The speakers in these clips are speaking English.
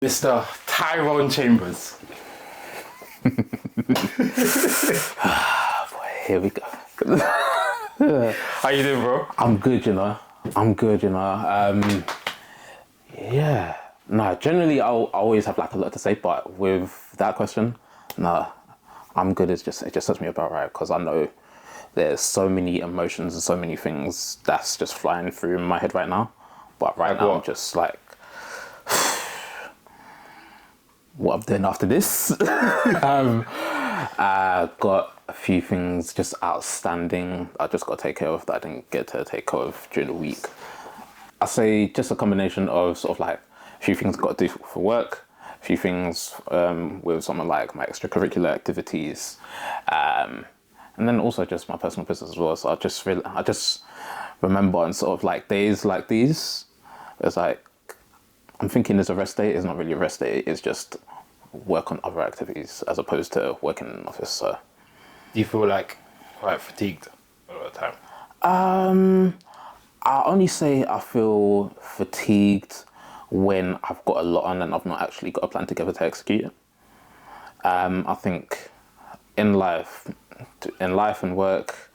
Mr. Tyrone Chambers. Boy, here we go. How you doing, bro? I'm good, you know. Yeah. No, generally I always have like a lot to say, but with that question, no, I'm good. It just sets me about right because I know there's so many emotions and so many things that's just flying through my head right now. But right now I'm just like, what I'm doing after this. I got a few things just outstanding. I just got to take care of that I didn't get to take care of during the week. I say just a combination of sort of like a few things I've got to do for work, a few things with some of like my extracurricular activities, and then also just my personal business as well. So I just remember on sort of like days like these, it's like I'm thinking it's a rest day. It's not really a rest day. It's just work on other activities as opposed to working in an office. So, Do you feel like quite fatigued a lot of the time? I only say I feel fatigued when I've got a lot on and I've not actually got a plan together to execute it. I think in life and work,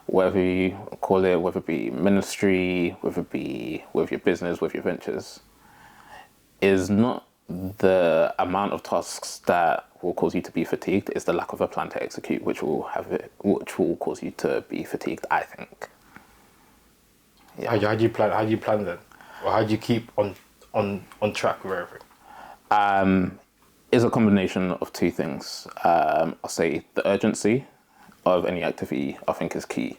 whatever you call it, whether it be ministry, whether it be with your business, with your ventures, is not the amount of tasks that will cause you to be fatigued. It's the lack of a plan to execute, which will cause you to be fatigued, I think. Yeah. How do you plan? How do you plan then? Or how do you keep on track with everything? Is a combination of two things. I'll say the urgency of any activity I think is key.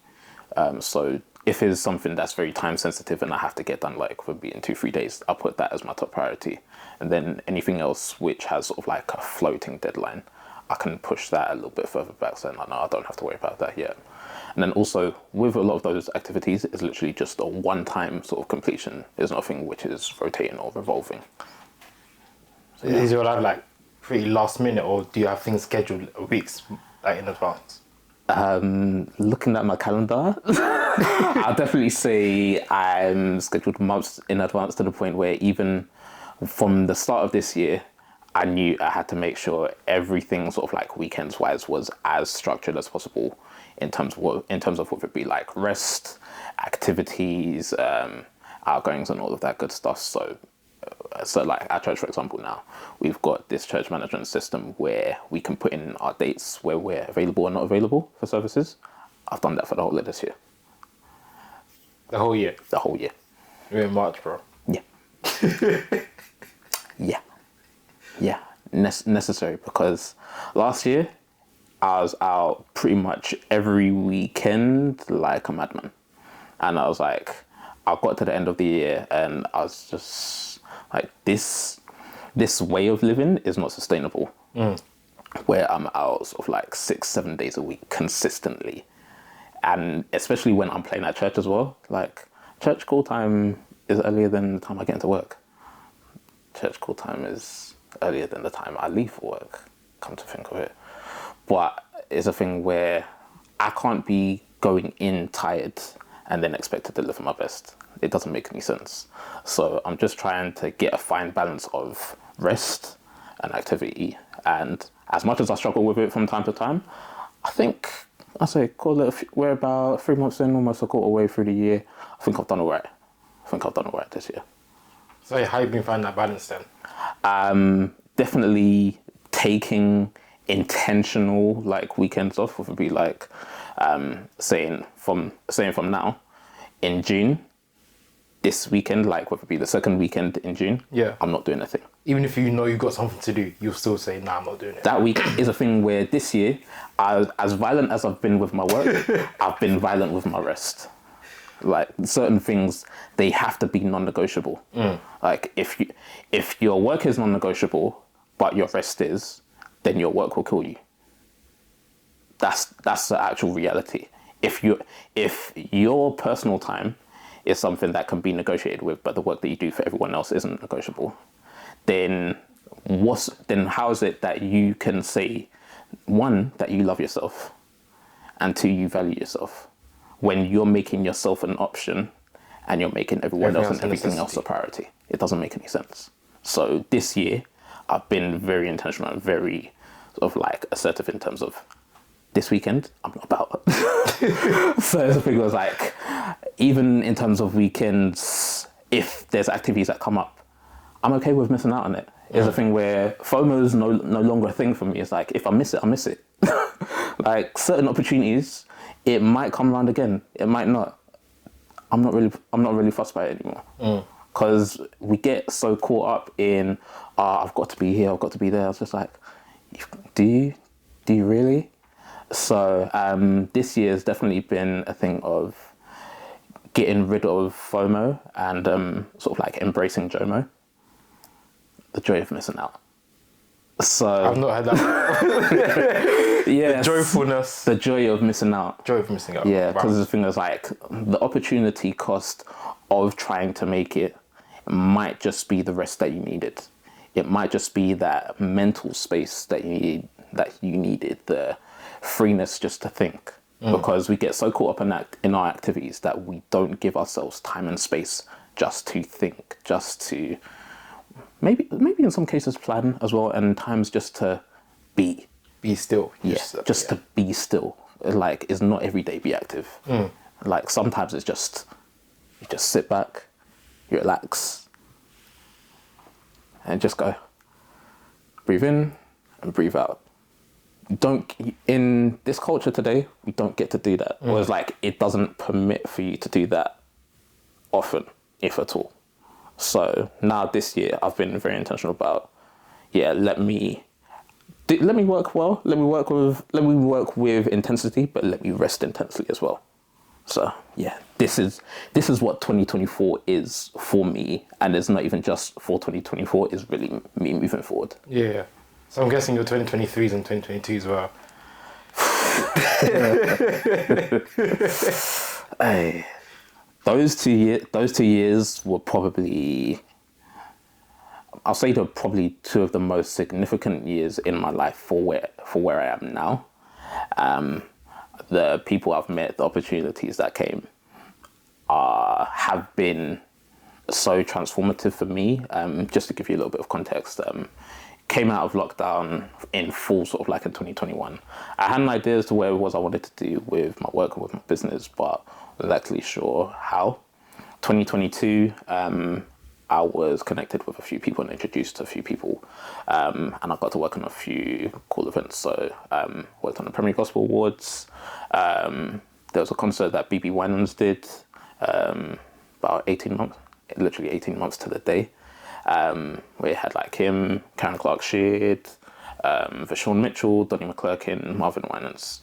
So if it's something that's very time sensitive and I have to get done like would be in 2-3 days, I'll put that as my top priority. And then anything else which has sort of like a floating deadline, I can push that a little bit further back so I don't have to worry about that yet. And then also with a lot of those activities, it's literally just a one-time sort of completion. There's nothing which is rotating or revolving. So, yeah. Is your life like pretty last minute, or do you have things scheduled weeks like in advance? Looking at my calendar, I'll definitely say I'm scheduled months in advance to the point where even from the start of this year, I knew I had to make sure everything sort of like weekends wise was as structured as possible in terms of whether it be like rest, activities, outgoings and all of that good stuff. So like at church, for example, now we've got this church management system where we can put in our dates where we're available or not available for services. I've done that for the whole of this year. The whole year? The whole year. You're in March, bro. Yeah. Yeah. Necessary, because last year I was out pretty much every weekend like a madman. And I was like, I got to the end of the year and I was just like, this way of living is not sustainable. Where I'm out sort of like 6-7 days a week consistently. And especially when I'm playing at church as well. Like, church call time is earlier than the time I get into work. Church call time is earlier than the time I leave for work, come to think of it. But it's a thing where I can't be going in tired and then expect to deliver my best. It doesn't make any sense. So I'm just trying to get a fine balance of rest and activity. And as much as I struggle with it from time to time, I think, we're about 3 months in, almost a quarter way through the year. I think I've done all right this year. So how have you been finding that balance then? Definitely taking intentional like weekends off, would be like saying from now in June, this weekend, like whether it be the second weekend in June, I'm not doing a thing. Even if you know you've got something to do, you'll still say, nah, I'm not doing it. That week is a thing where this year, as violent as I've been with my work, I've been violent with my rest. Like certain things, they have to be non-negotiable. Like if your work is non-negotiable, but your rest is, then your work will kill you. That's the actual reality. If your personal time is something that can be negotiated with, but the work that you do for everyone else isn't negotiable, then how is it that you can say, one, that you love yourself, and two, you value yourself, when you're making yourself an option and you're making everyone else and everything else a priority? It doesn't make any sense. So this year, I've been very intentional and very sort of like assertive in terms of this weekend, I'm not about. So the thing was like, even in terms of weekends, if there's activities that come up, I'm okay with missing out on it. It's a thing where FOMO is no longer a thing for me. It's like, if I miss it, I miss it. Like certain opportunities, it might come around again. It might not. I'm not really fussed by it anymore. Because we get so caught up in, I've got to be here, I've got to be there. I was just like, do you really? So this year has definitely been a thing of getting rid of FOMO and sort of like embracing JOMO, the joy of missing out. So I've not had that. yeah, The joy of missing out. Joy of missing out. Yeah, because Wow. the thing is like the opportunity cost of trying to make it might just be the rest that you needed. It might just be that mental space that you needed, the freeness just to think. Because we get so caught up in our activities that we don't give ourselves time and space just to think, just to maybe in some cases plan as well, and times just to be. Be still. Just to be still. Like, it's not every day be active. Like sometimes it's just, you just sit back, you relax, and just go. Breathe in and breathe out. In this culture today, we don't get to do that. Or it's like, it doesn't permit for you to do that often, if at all. So now this year, I've been very intentional about, let me work well, let me work with intensity, but let me rest intensely as well. So yeah, this is what 2024 is for me, and it's not even just for 2024. It's really me moving forward. Yeah. So I'm guessing your 2023s and 2022s were. Hey, those two years were probably, I'll say they're probably two of the most significant years in my life for where I am now. The people I've met, the opportunities that came, have been so transformative for me. Just to give you a little bit of context, came out of lockdown in full sort of like in 2021. I had an idea as to where it was I wanted to do with my work and with my business, but wasn't actually sure how. 2022, I was connected with a few people and introduced to a few people, and I got to work on a few cool events. So worked on the Premier Gospel Awards. There was a concert that BB Winans did about 18 months to the day. We had like him, Karen Clark-Sheard, Vashon Mitchell, Donnie McClurkin, Marvin Winans.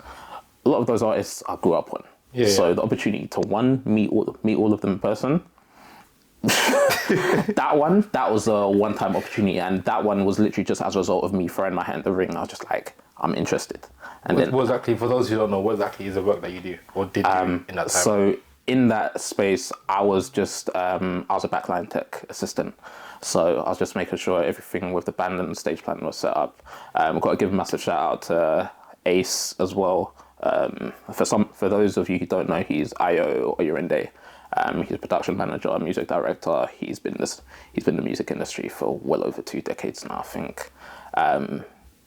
A lot of those artists I grew up on. So the opportunity to meet all of them in person. that was a one-time opportunity, and that one was literally just as a result of me throwing my hat in the ring. I was just like, I'm interested. And what exactly, for those who don't know, what exactly is the work that you do or did do in that time? So in that space, I was just I was a backline tech assistant. So I was just making sure everything with the band and the stage plan was set up. I've got to give a massive shout out to Ace as well. For those of you who don't know, he's IO Oyurinde. He's a production manager, music director. He's been in the music industry for well over 2 decades now, I think.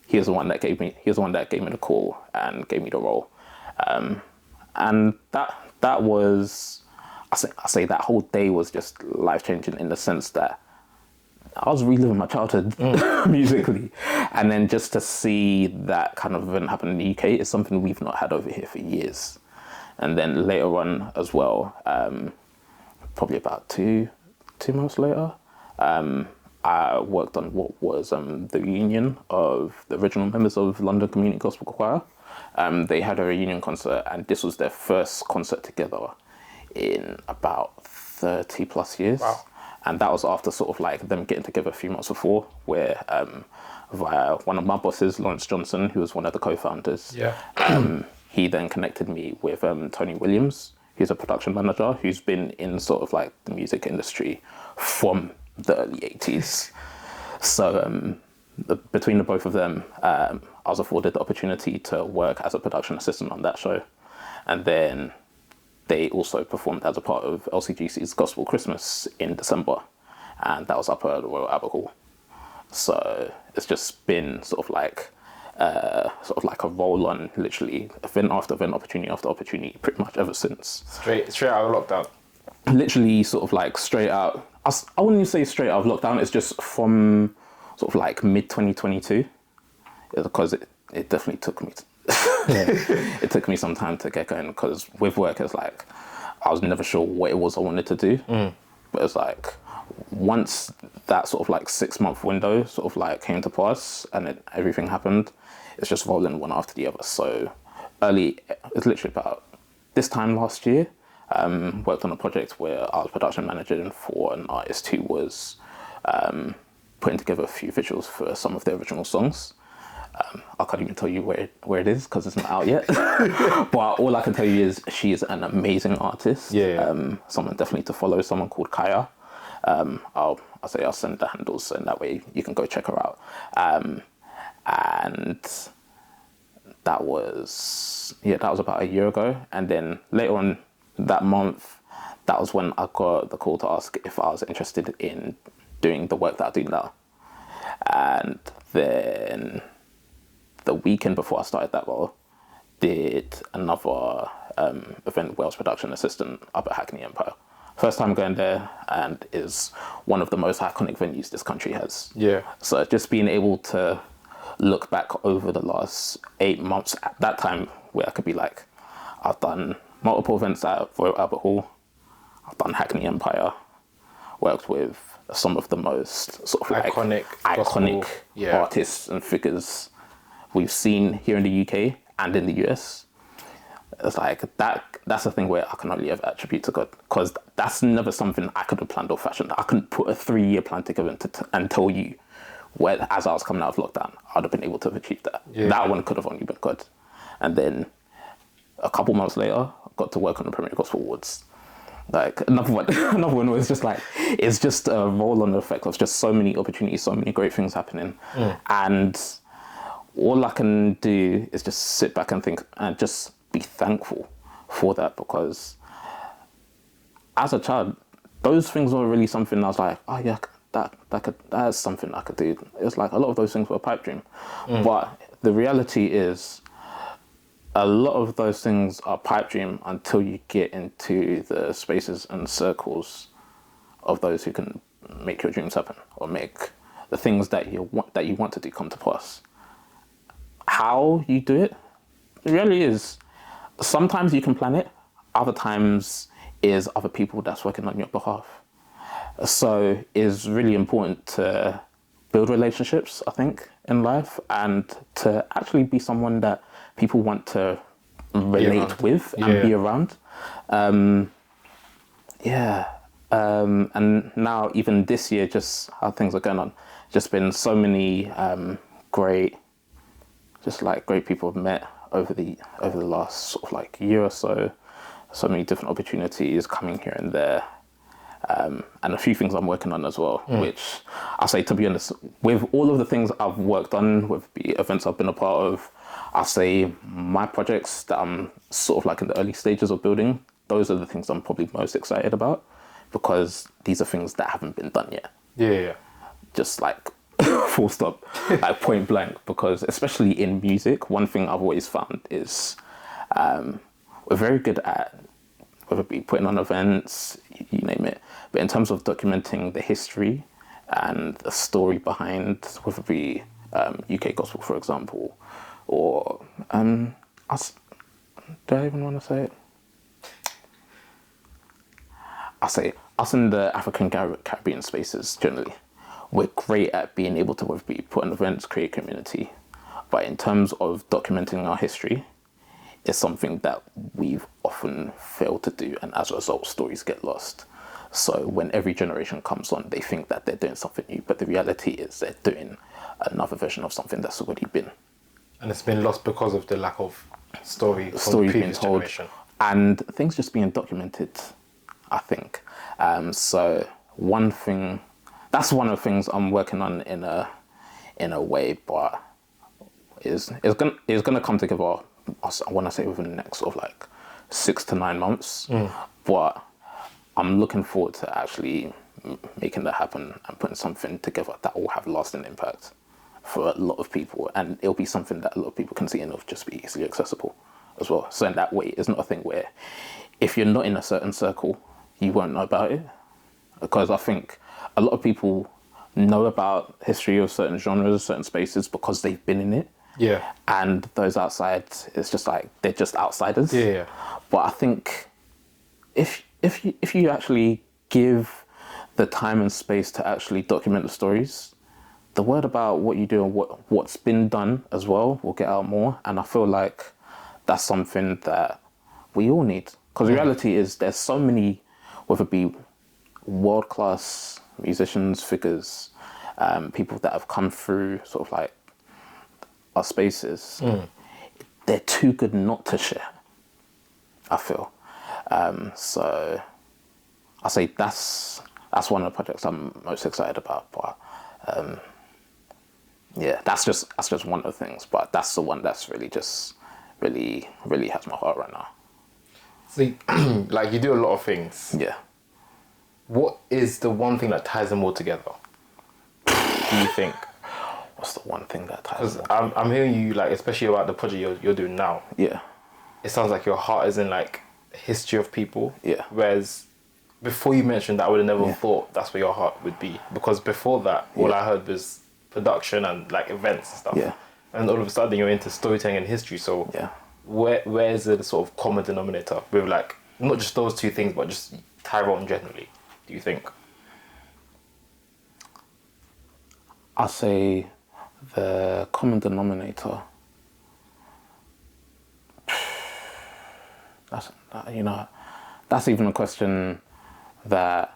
He was the one that gave me the call and gave me the role. And that was, I say that whole day was just life-changing in the sense that I was reliving my childhood musically. And then just to see that kind of event happen in the UK is something we've not had over here for years. And then later on as well, probably about two months later, I worked on what was the reunion of the original members of London Community Gospel Choir. They had a reunion concert, and this was their first concert together in about 30 plus years. Wow. And that was after sort of like them getting together a few months before, where via one of my bosses, Lawrence Johnson, who was one of the co-founders, he then connected me with Tony Williams, who's a production manager who's been in sort of like the music industry from the early 80s. So between the both of them, I was afforded the opportunity to work as a production assistant on that show. And then they also performed as a part of LCGC's Gospel Christmas in December. And that was up at the Royal Albert Hall. So it's just been sort of like a roll on, literally event after event, opportunity after opportunity, pretty much ever since. Straight out of lockdown. Literally sort of like straight out. I wouldn't even say straight out of lockdown. It's just from sort of like mid 2022, because it definitely took me. It took me some time to get going, because with work it's like I was never sure what it was I wanted to do, but it's like once that sort of like 6-month window sort of like came to pass and everything happened, it's just rolling one after the other. So it's literally about this time last year, worked on a project where I was production manager for an artist who was putting together a few visuals for some of the original songs. I can't even tell you where it is because it's not out yet. But all I can tell you is she is an amazing artist. Someone definitely to follow. Someone called Kaya. I'll send the handles, and that way you can go check her out. And that was about a year ago. And then later on that month, that was when I got the call to ask if I was interested in doing the work that I do now. And then the weekend before I started that role, did another event, Wales production assistant up at Hackney Empire. First time going there, and is one of the most iconic venues this country has. Yeah. So just being able to look back over the last 8 months at that time, where I could be like, I've done multiple events at Royal Albert Hall, I've done Hackney Empire, worked with some of the most sort of like iconic artists and figures we've seen here in the UK and in the US. It's like that's a thing where I can only ever attribute to God, because that's never something I could have planned or fashioned. I couldn't put a 3-year plan together and tell you where, as I was coming out of lockdown, I'd have been able to have achieved that. That one could have only been God. And then a couple months later, I got to work on the Premier Gospel Awards. Like another one was just like, it's just a roll-on effect of just so many opportunities, so many great things happening. And all I can do is just sit back and think and just be thankful for that, because as a child, those things were really something I was like, oh yeah, that's something I could do. It was like a lot of those things were a pipe dream. But the reality is, a lot of those things are pipe dream until you get into the spaces and circles of those who can make your dreams happen, or make the things that you want to do come to pass. How you do it, it really is. Sometimes you can plan it, other times is other people that's working on your behalf. So it's really important to build relationships, I think, in life, and to actually be someone that people want to relate with and be around. And now even this year, just how things are going on, just been so many great people I've met over the last sort of like year or so. So many different opportunities coming here and there, and a few things I'm working on as well. Which I say, to be honest, with all of the things I've worked on, with the events I've been a part of, I say my projects that I'm sort of like in the early stages of building, those are the things I'm probably most excited about, because these are things that haven't been done yet. Yeah. Just like full stop, like point blank. Because especially in music, one thing I've always found is we're very good at, whether it be putting on events, you name it, but in terms of documenting the history and the story behind, whether it be UK gospel, for example, or us, do I even want to say it? I say us in the African Caribbean spaces generally. We're great at being able to put on events, create community. But in terms of documenting our history, it's something that we've often failed to do, and as a result, stories get lost. So when every generation comes on, they think that they're doing something new, but the reality is they're doing another version of something that's already been. And it's been lost because of the lack of stories being told, generation. And things just being documented, I think. So that's one of the things I'm working on in a way, but it's gonna come together, I want to say, within the next sort of like 6 to 9 months. But I'm looking forward to actually making that happen and putting something together that will have lasting impact for a lot of people, and it'll be something that a lot of people can see and it'll just be easily accessible as well. So in that way, it's not a thing where if you're not in a certain circle, you won't know about it. Because I think a lot of people know about history of certain genres, certain spaces, because they've been in it. Yeah. And those outside, it's just like, they're just outsiders. Yeah. But I think if you actually give the time and space to actually document the stories, the word about what you do and what's been done as well will get out more. And I feel like that's something that we all need. Because the reality is there's so many, whether it be world-class musicians, figures, people that have come through sort of like our spaces, they're too good not to share, I feel. So I say that's one of the projects I'm most excited about. But yeah, that's just one of the things. But that's the one that's really has my heart right now. See, like you do a lot of things. Yeah. What is the one thing that ties them all together? Do you think? What's the one thing that ties them? Because I'm hearing you, like, especially about the project you're doing now. Yeah. It sounds like your heart is in like history of people. Yeah. Whereas before you mentioned that, I would have never thought that's where your heart would be. Because before that, all I heard was production and like events and stuff. Yeah. And all of a sudden you're into storytelling and history. So where is the sort of common denominator with like not just those two things, but just Tyrone generally? Do you think? I'll say the common denominator. That's even a question that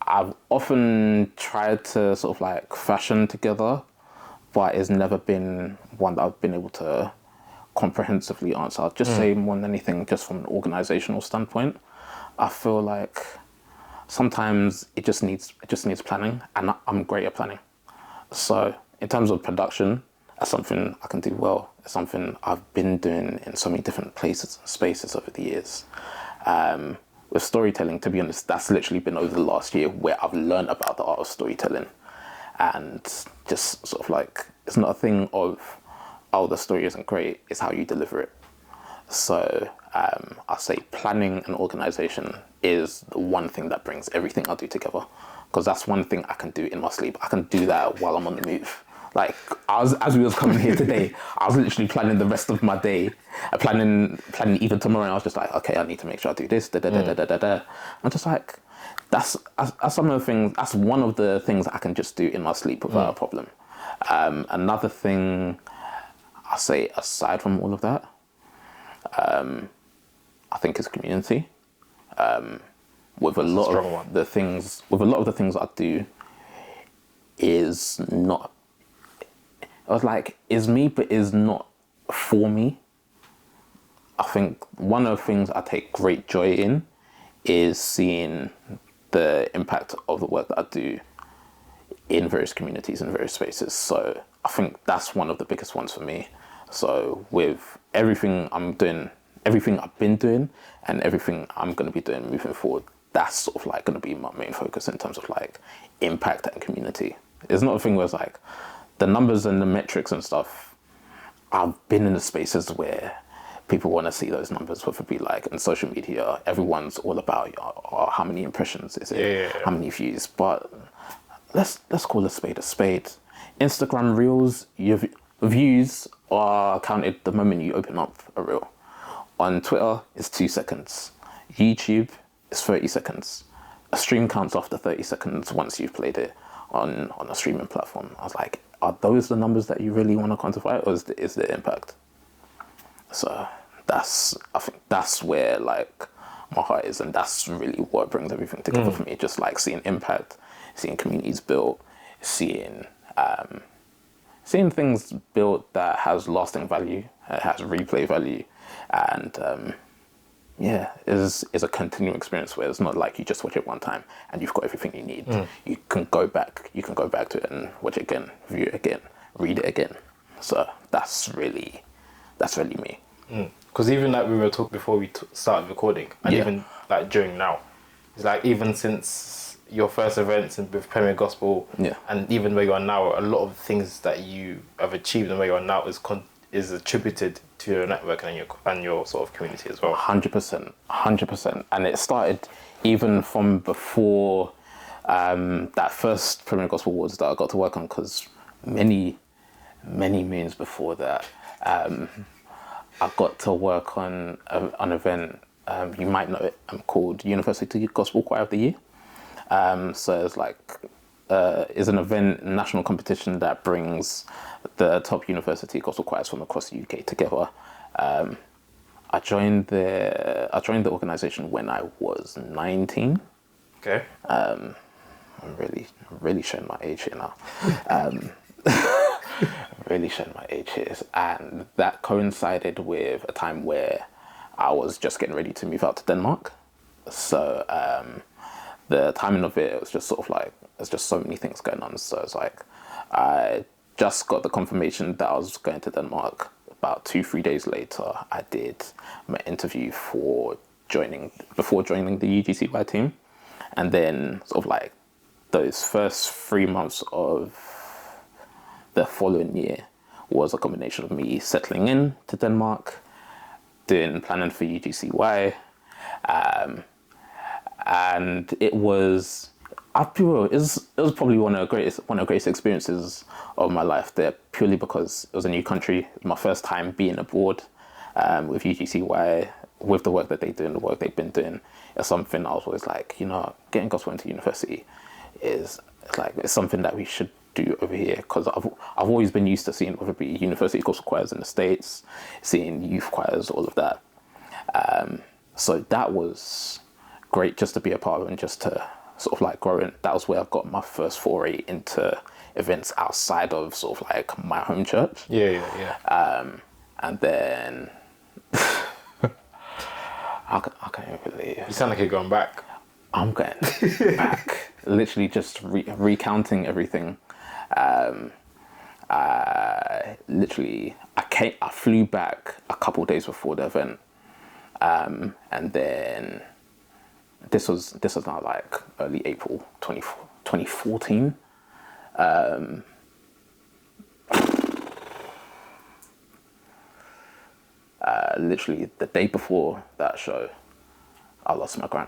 I've often tried to sort of like fashion together, but it's never been one that I've been able to comprehensively answer. I'll just say more than anything, just from an organizational standpoint, I feel like sometimes it just needs planning, and I'm great at planning. So in terms of production, that's something I can do well. It's something I've been doing in so many different places and spaces over the years. With storytelling, to be honest, that's literally been over the last year where I've learned about the art of storytelling. And just sort of like, it's not a thing of, oh, the story isn't great, it's how you deliver it. So I'll say planning and organization is the one thing that brings everything I do together. Because that's one thing I can do in my sleep. I can do that while I'm on the move. Like, as we was coming here today, I was literally planning the rest of my day, planning even tomorrow, and I was just like, okay, I need to make sure I do this, I'm just like, that's some of the things, that's one of the things I can just do in my sleep without a problem. Another thing, I say, aside from all of that, I think is community. With a lot of the things I do is not, I was like, is me, but is not for me. I think one of the things I take great joy in is seeing the impact of the work that I do in various communities and various spaces. So I think that's one of the biggest ones for me. So with everything I'm doing, everything I've been doing, and everything I'm going to be doing moving forward, that's sort of like going to be my main focus in terms of like impact and community. It's not a thing where it's like the numbers and the metrics and stuff. I've been in the spaces where people want to see those numbers, whether it be like in social media, everyone's all about how many impressions is it, how many views. But let's call a spade a spade. Instagram Reels, your views are counted the moment you open up a reel. On Twitter, it's 2 seconds. YouTube is 30 seconds. A stream counts after 30 seconds once you've played it on a streaming platform. I was like, are those the numbers that you really want to quantify, or is the impact? So I think that's where like my heart is, and that's really what brings everything together for me. Just like seeing impact, seeing communities built, seeing things built that has lasting value, has replay value, and is a continuing experience where it's not like you just watch it one time and you've got everything you need. You can go back to it and watch it again, view it again, read it again. So that's really me. Because even like we were talking before we started recording, and even like during now, it's like even since your first events and with Premier Gospel, Yeah. and even where you are now, a lot of things that you have achieved and where you are now is attributed to your network and your sort of community as well. 100%, and it started even from before that first Premier Gospel Awards that I got to work on, because many moons before that, I got to work on an event. You might know it, called University Gospel Choir of the Year. So it's like is an event, national competition that brings the top university gospel choirs from across the UK together. I joined the organisation when I was 19. Okay. I'm really showing my age here now. Really showing my age here, and that coincided with a time where I was just getting ready to move out to Denmark. So the timing of it was just sort of like, there's just so many things going on. So it's like, I just got the confirmation that I was going to Denmark. About 2-3 days later, I did my interview before joining the UGCY team. And then sort of like those first 3 months of the following year was a combination of me settling in to Denmark, doing planning for UGCY, and it was probably one of the greatest experiences of my life there, purely because it was a new country. It was my first time being abroad with UGCY, with the work that they do and the work they've been doing. It's something I was always like, getting gospel into university it's something that we should do over here, because I've always been used to seeing, whether it be university gospel choirs in the States, seeing youth choirs, all of that. So that was great just to be a part of and just to sort of like grow in. That was where I got my first foray into events outside of sort of like my home church. Yeah. And then I can't even believe. You sound like you're going back. I'm going back. Literally just recounting everything. I flew back a couple of days before the event, and then this was now like early April 2014. Literally the day before that show, I lost my gran.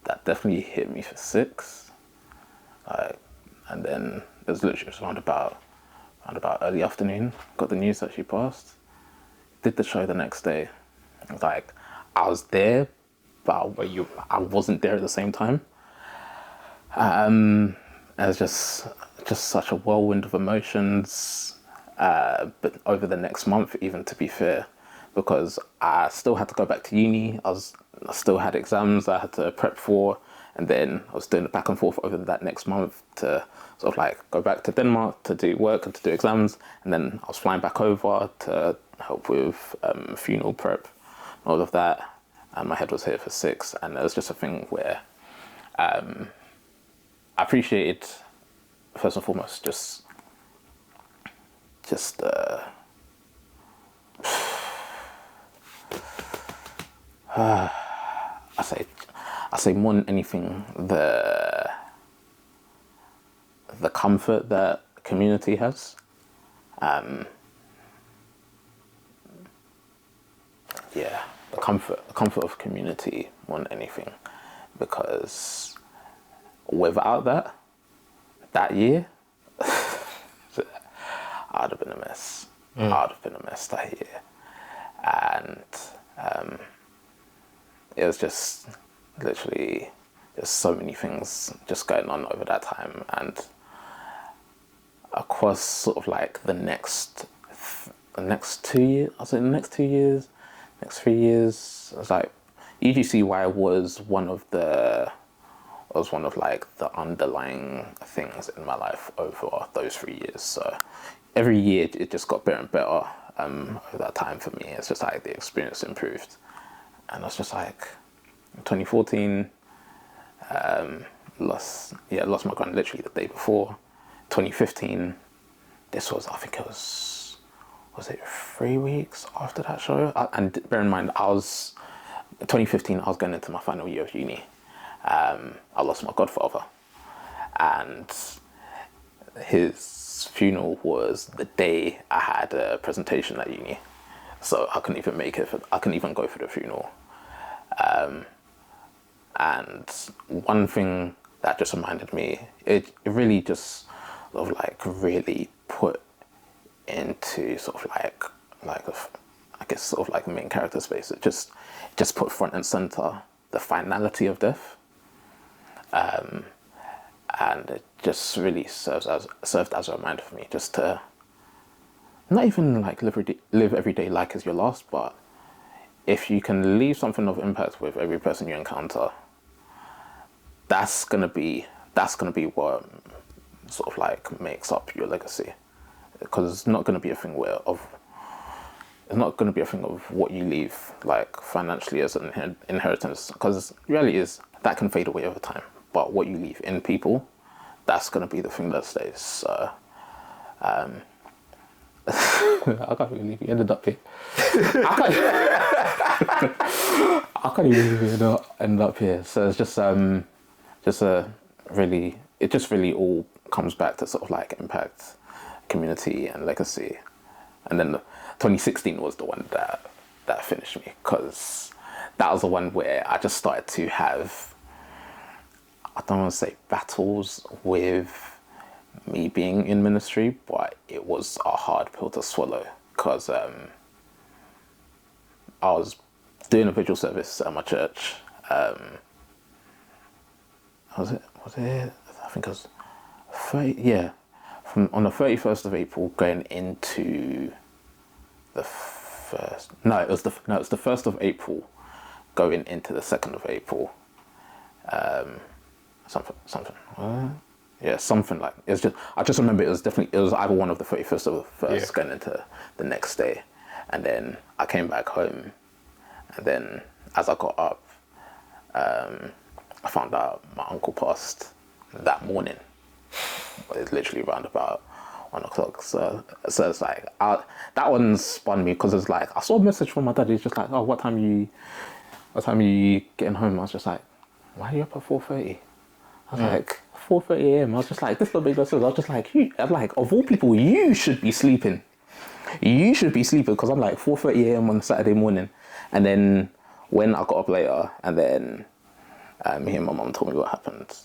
That definitely hit me for 6. And then it was literally around about early afternoon, got the news that she passed. Did the show the next day. Like, I was there, but I wasn't there at the same time. It was just such a whirlwind of emotions. But over the next month, even, to be fair, because I still had to go back to uni. I still had exams I had to prep for, and then I was doing it back and forth over that next month to sort of like go back to Denmark to do work and to do exams, and then I was flying back over to help with funeral prep and all of that, and my head was hit for 6, and it was just a thing where I appreciated, first and foremost, just I say more than anything, the comfort that community has. The comfort of community more than anything, because without that year, I'd have been a mess. I'd have been a mess that year. And it was just literally, there's so many things just going on over that time. And across sort of like the next 2 years, I'll say the next 2 years, next 3 years, I was like, UGCY was one of like the underlying things in my life over those 3 years. So every year it just got better and better. Over that time for me, it's just like the experience improved, and I was just like, 2014, lost my grand literally the day before. 2015, this was, I think it was it 3 weeks after that show? And bear in mind, 2015, I was going into my final year of uni. I lost my godfather, and his funeral was the day I had a presentation at uni, so I couldn't even make it. I couldn't even go for the funeral. And one thing that just reminded me, it really just sort of like really put into sort of I guess sort of like a main character space. It just put front and center the finality of death. And it just really served as a reminder for me just to not even like live every day like as your last, but if you can leave something of impact with every person you encounter, that's gonna be what sort of like makes up your legacy, because it's not gonna be a thing of what you leave like financially as an inheritance, because the reality is that can fade away over time, but what you leave in people, that's gonna be the thing that stays. So I can't believe we ended up here. I can't even believe we ended up here. So it's just it just really all comes back to sort of like impact, community, and legacy. And then 2016 was the one that finished me, because that was the one where I just started to have, I don't want to say battles with me being in ministry, but it was a hard pill to swallow, because I was doing a visual service at my church. Was it? I think it was 30. Yeah, on the 31st of April, going into the first. No, it was the 1st of April, going into the 2nd of April. Something. Yeah, something like it's just. I just remember it was either one of the 31st or the 1st, going into the next day, and then I came back home, and then as I got up, I found out my uncle passed that morning. It's literally around about 1 o'clock. So it's like that one spun me, because it's like I saw a message from my dad. He's just like, "Oh, what time are you getting home?" I was just like, "Why are you up at 4:30?" I was like, 4:30 a.m. I was just like, this don't make no sense. I was just like, I'm like, of all people, you should be sleeping. You should be sleeping, because I'm like 4:30 a.m. on Saturday morning. And then when I got up later, and then me and my mum told me what happened,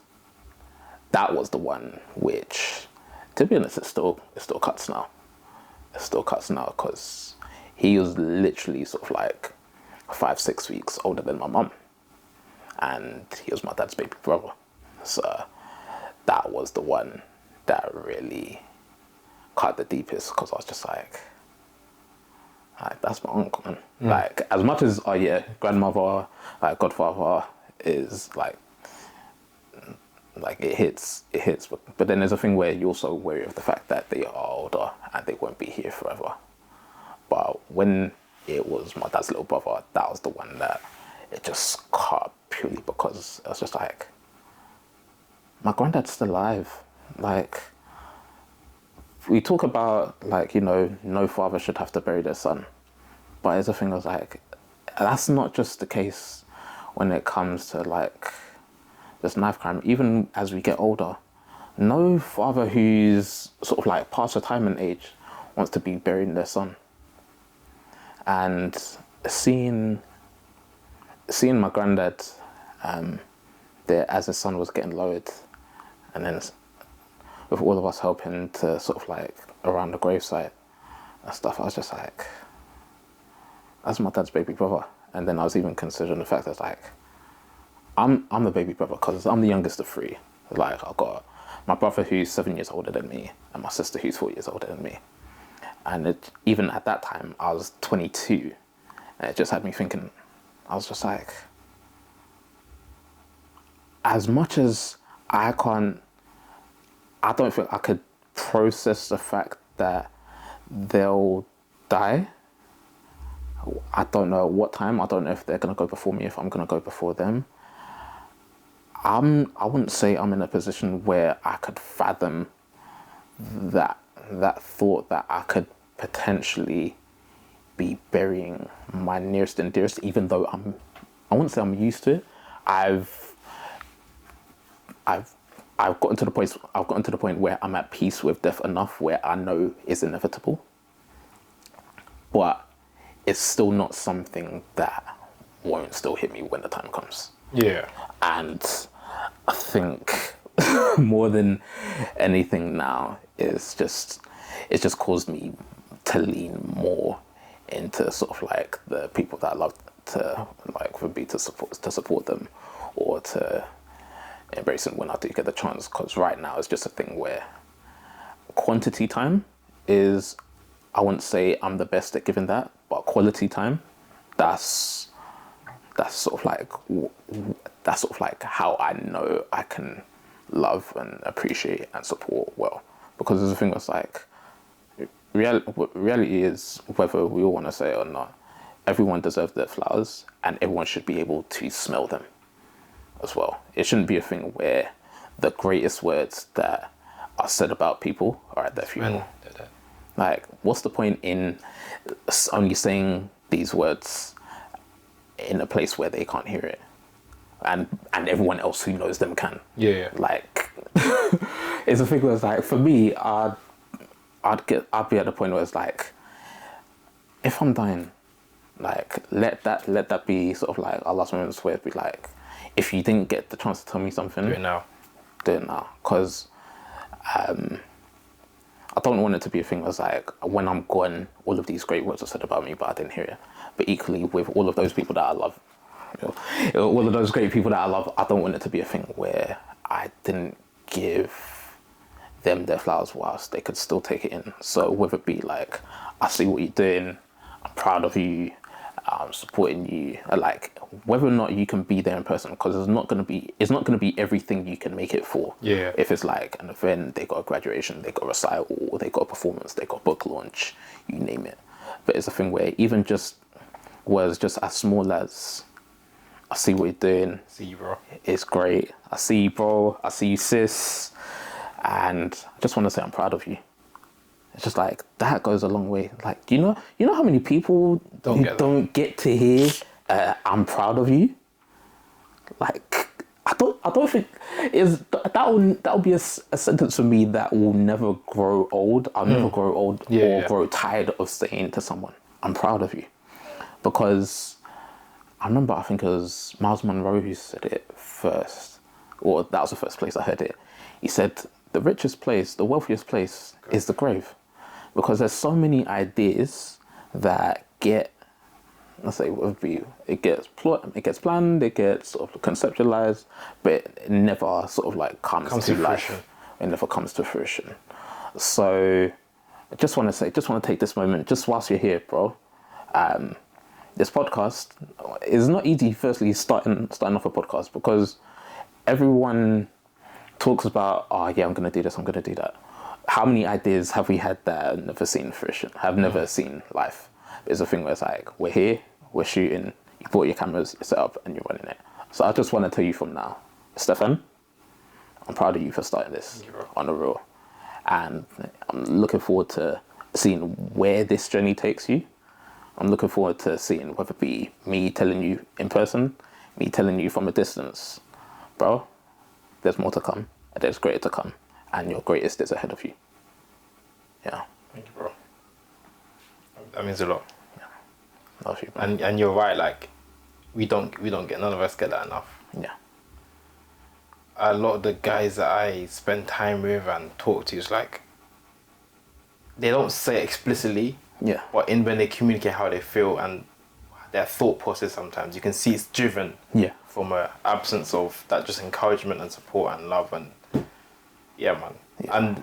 that was the one which, to be honest, it still cuts now. It still cuts now, because he was literally sort of like 5-6 weeks older than my mum, and he was my dad's baby brother. So that was the one that really cut the deepest, because I was just like that's my uncle, man. Like, as much as grandmother, like godfather is like it hits, but then there's a thing where you're also wary of the fact that they are older and they won't be here forever. But when it was my dad's little brother, that was the one that it just cut, purely because it was just like, my granddad's still alive. Like, we talk about, like, no father should have to bury their son. But as a thing, I was like, that's not just the case when it comes to, like, this knife crime. Even as we get older, no father who's sort of like past retirement age wants to be burying their son. And seeing my granddad there as his son was getting lowered, and then with all of us helping to sort of like around the gravesite and stuff, I was just like, that's my dad's baby brother. And then I was even considering the fact that, like, I'm the baby brother because I'm the youngest of three. Like, I've got my brother who's 7 years older than me, and my sister who's 4 years older than me. And even at that time, I was 22, and it just had me thinking. I was just like, as much as I don't think I could process the fact that they'll die. I don't know at what time. I don't know if they're going to go before me, if I'm going to go before them. I wouldn't say I'm in a position where I could fathom that thought that I could potentially be burying my nearest and dearest, even though I'm I wouldn't say I'm used to it. I've gotten to the point. I've gotten to the point where I'm at peace with death enough, where I know it's inevitable. But it's still not something that won't still hit me when the time comes. Yeah. And I think more than anything now, it's just caused me to lean more into sort of like the people that I love to, like, would be to support them, or to embrace them when I do get the chance. Because right now it's just a thing where quantity time is, I wouldn't say I'm the best at giving that, but quality time, that's sort of like how I know I can love and appreciate and support well. Because there's a thing that's like, reality is, whether we all want to say it or not, everyone deserves their flowers, and everyone should be able to smell them as well. It shouldn't be a thing where the greatest words that are said about people are at their funeral. Like, what's the point in only saying these words in a place where they can't hear it, and everyone else who knows them can? Yeah. Like, it's a thing where it's like, for me, I'd be at the point where it's like, if I'm dying, like, let that be sort of like our last moments, where it'd be like, if you didn't get the chance to tell me something, Do it now. Because I don't want it to be a thing that's like, when I'm gone, all of these great words are said about me, but I didn't hear it. But equally, with all of those people that I love, all of those great people that I love, I don't want it to be a thing where I didn't give them their flowers whilst they could still take it in. So whether it be like, I see what you're doing, I'm proud of you, I'm supporting you, like, whether or not you can be there in person, because it's not going to be everything you can make it for. Yeah. If it's like an event, they got a graduation, they got a recital, they got a performance, they got a book launch, you name it. But it's a thing where even just words just as small as, I see what you're doing. See you, bro. It's great. I see you, bro. I see you, sis. And I just want to say I'm proud of you. It's just like, that goes a long way. Like, you know how many people don't get to hear I'm proud of you? Like, I don't think that'll be a sentence for me that will never grow old. I'll never grow old or grow tired of saying to someone, I'm proud of you. Because I remember, I think it was Miles Monroe who said it first, or that was the first place I heard it. He said, the richest place, the wealthiest place is the grave. Because there's so many ideas that get, let's say, it gets planned, it gets sort of conceptualized, but it never sort of like comes to life. It never comes to fruition. So I just want to take this moment, just whilst you're here, bro. This podcast is not easy, firstly, starting off a podcast, because everyone talks about, oh yeah, I'm going to do this, I'm going to do that. How many ideas have we had that have never seen fruition, have never seen life? It's a thing where it's like, we're here, we're shooting, you bought your cameras, you set up, and you're running it. So I just want to tell you from now, Stefan, I'm proud of you for starting this on the real. And I'm looking forward to seeing where this journey takes you. I'm looking forward to seeing whether it be me telling you in person, me telling you from a distance, bro, there's more to come, and there's greater to come, and your greatest is ahead of you. Yeah. Thank you, bro. That means a lot. Yeah. Love you, bro. And you're right, like, none of us get that enough. Yeah. A lot of the guys that I spend time with and talk to is like, they don't say it explicitly, but when they communicate how they feel and their thought process, sometimes you can see it's driven from an absence of that just encouragement and support and love. And and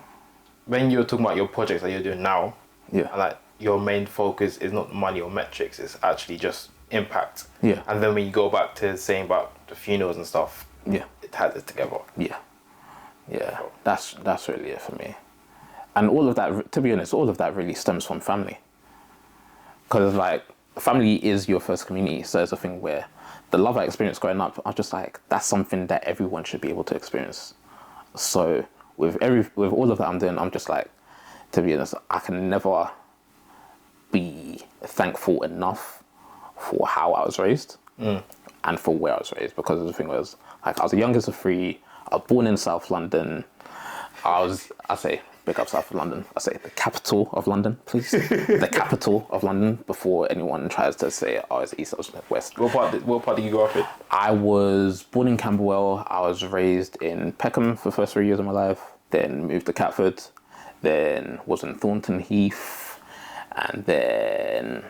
when you're talking about your projects that you're doing now, and like, your main focus is not money or metrics, it's actually just impact. And then when you go back to saying about the funerals and stuff, it ties it together. That's really it for me. And all of that, to be honest, all of that really stems from family. Because, like, family is your first community. So it's a thing where the love I experienced growing up, I was just like, that's something that everyone should be able to experience. So with all of that I'm doing, I'm just like, to be honest, I can never be thankful enough for how I was raised. and for where I was raised, because the thing was, like, I was the youngest of three. I was born in South London. I say, big up South of London. I say the capital of London, please. The capital of London, before anyone tries to say, oh, it's east or west. What part did you grow up in? I was born in Camberwell. I was raised in Peckham for the first 3 years of my life. Then moved to Catford. Then was in Thornton Heath. And then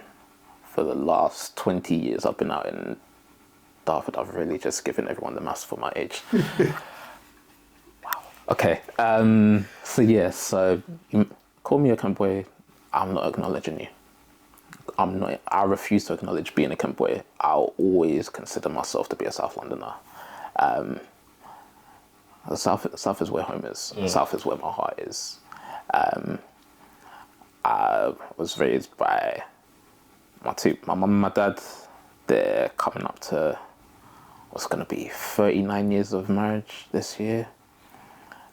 for the last 20 years, I've been out in Dartford. I've really just given everyone the maths for my age. Wow. Okay. So you call me a Kent boy. I'm not acknowledging you. I refuse to acknowledge being a Kent boy. I'll always consider myself to be a South Londoner. The South is where home is. Mm. South is where my heart is. I was raised by my mum and my dad. They're coming up to what's going to be 39 years of marriage this year.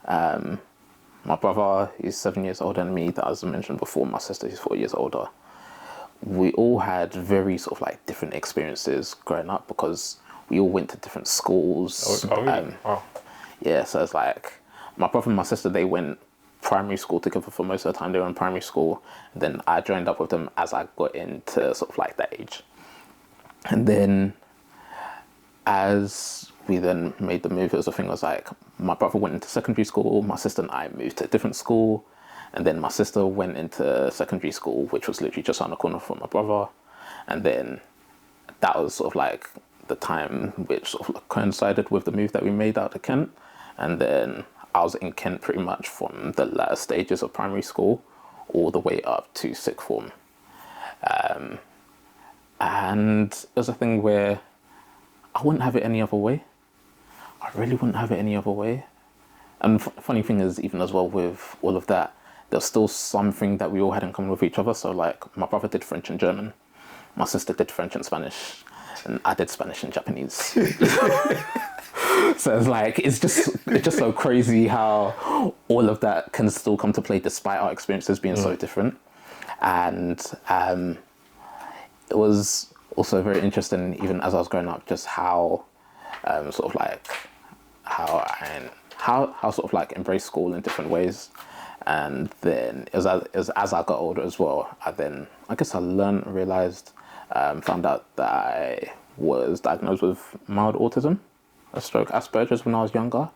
My brother is 7 years older than me, as I mentioned before. My sister is 4 years older. We all had very sort of like different experiences growing up because we all went to different schools. Oh, really? Wow. Yeah, so it's like my brother and my sister, they went primary school together for most of the time. They were in primary school. And then I joined up with them as I got into sort of like that age. And then as we then made the move, it was a thing was like my brother went into secondary school, my sister and I moved to a different school. And then my sister went into secondary school, which was literally just around the corner from my brother. And then that was sort of like the time which sort of coincided with the move that we made out to Kent. And then I was in Kent pretty much from the latter stages of primary school all the way up to sixth form. And it was a thing where I wouldn't have it any other way. I really wouldn't have it any other way. And funny thing is, even as well with all of that, there's still something that we all had in common with each other. So like my brother did French and German, my sister did French and Spanish, and I did Spanish and Japanese. So it's like, it's just so crazy how all of that can still come to play despite our experiences being so different. And it was also very interesting, even as I was growing up, just how sort of like how sort of like embrace school in different ways. And then as I got older as well, I guess I learned, realized, found out that I was diagnosed with mild autism, a stroke Aspergers, when I was younger.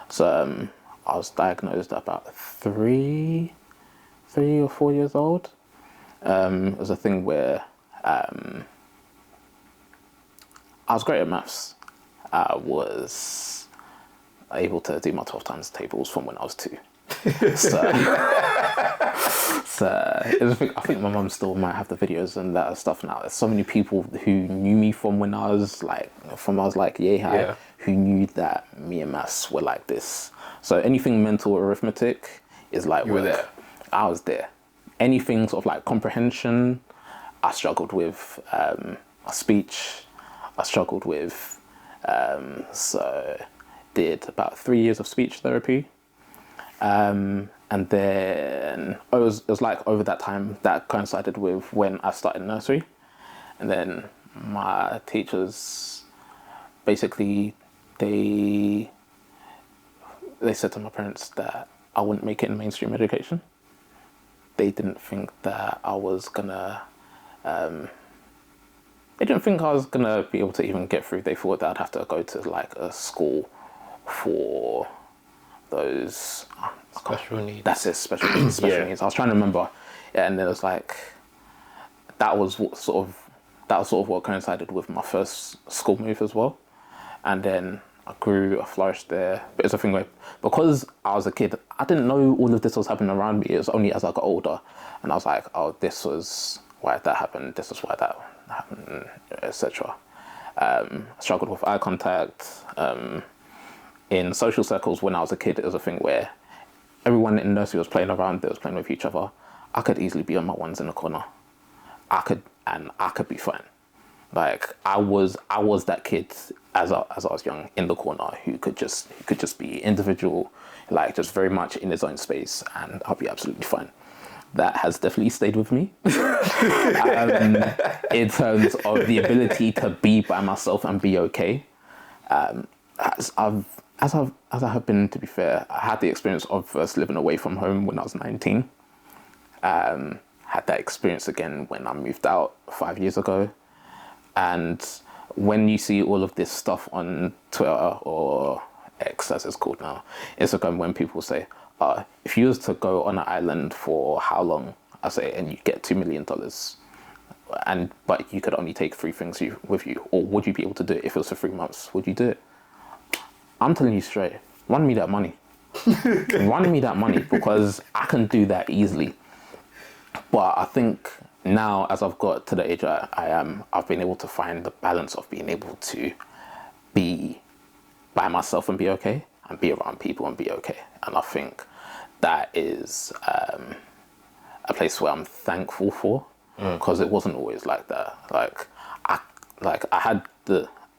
So I was diagnosed at about 3 or 4 years old. It was a thing where I was great at maths. I was able to do my 12 times tables from when I was 2. So I think my mum still might have the videos and that stuff now. There's so many people who knew me from when I was like yay high, who knew that me and maths were like this. So anything mental arithmetic is like, you were there. I was there. Anything sort of like comprehension, I struggled with. Speech, I struggled with. So did about 3 years of speech therapy. And then it was like over that time that coincided with when I started nursery. And then my teachers basically, they said to my parents that I wouldn't make it in mainstream education. They didn't think that I was gonna be able to even get through. They thought that I'd have to go to like a school for those special needs. That's it, special needs. I was trying to remember, and it was like that was sort of what coincided with my first school move as well. And then I flourished there. But it's a thing where, because I was a kid, I didn't know all of this was happening around me. It was only as I got older, and I was like, oh, this was why that happened. This was why that happened, etc. I struggled with eye contact. In social circles when I was a kid, it was a thing where everyone in nursery was playing around, they was playing with each other. I could easily be on my ones in the corner. I could be fine. Like I was that kid as I was young in the corner who could just be individual, like just very much in his own space, and I'll be absolutely fine. that has definitely stayed with me. In terms of the ability to be by myself and be okay. As I have been, to be fair, I had the experience of first living away from home when I was 19. Had that experience again when I moved out 5 years ago. And when you see all of this stuff on Twitter or X, as it's called now, Instagram, when people say, if you was to go on an island for how long, I say, and you get $2 million, but you could only take 3 things with you, or would you be able to do it if it was for 3 months? Would you do it? I'm telling you straight, run me that money. Run me that money, because I can do that easily. But I think now, as I've got to the age I am, I've been able to find the balance of being able to be by myself and be okay, and be around people and be okay. And I think that is a place where I'm thankful for, because it wasn't always like that. I had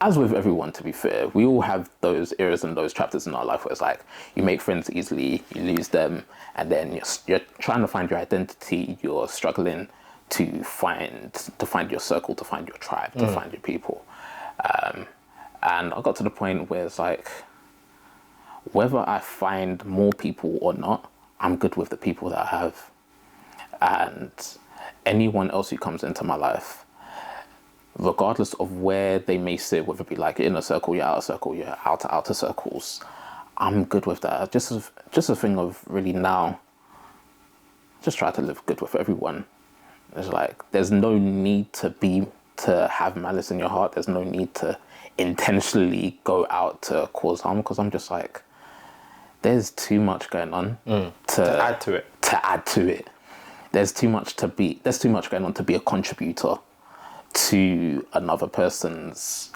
as with everyone, to be fair, we all have those eras and those chapters in our life where it's like you make friends easily, you lose them, and then you're trying to find your identity, you're struggling to find your circle, to find your tribe, to find your people. And I got to the point where it's like, whether I find more people or not, I'm good with the people that I have. And anyone else who comes into my life, regardless of where they may sit, whether it be like inner circle, your outer circle, your outer circles, I'm good with that. Just a thing of really now, just try to live good with everyone. It's like, there's no need to have malice in your heart. There's no need to intentionally go out to cause harm, because I'm just like, there's too much going on to add to it. There's too much going on to be a contributor to another person's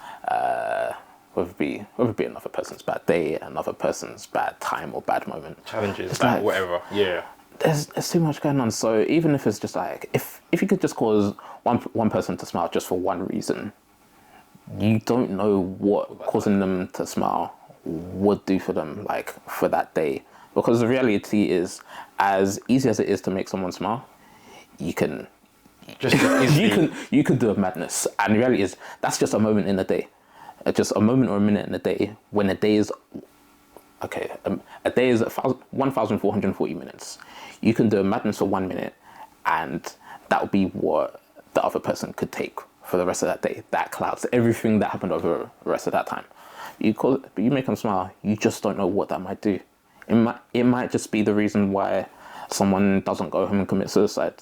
whether it be another person's bad day, another person's bad time or bad moment, challenges, like whatever. Yeah, there's too much going on. So even if it's just like, if you could just cause one person to smile just for one reason, you don't know what causing them to smile would do for them, like for that day. Because the reality is, as easy as it is to make someone smile, you can you could do a madness. And the reality is, that's just a moment in a day. Just a moment or a minute in a day, when a day is, okay, a day is 1,440 minutes. You can do a madness for 1 minute, and that would be what the other person could take for the rest of that day. That clouds everything that happened over the rest of that time. But you make them smile, you just don't know what that might do. It might just be the reason why someone doesn't go home and commit suicide.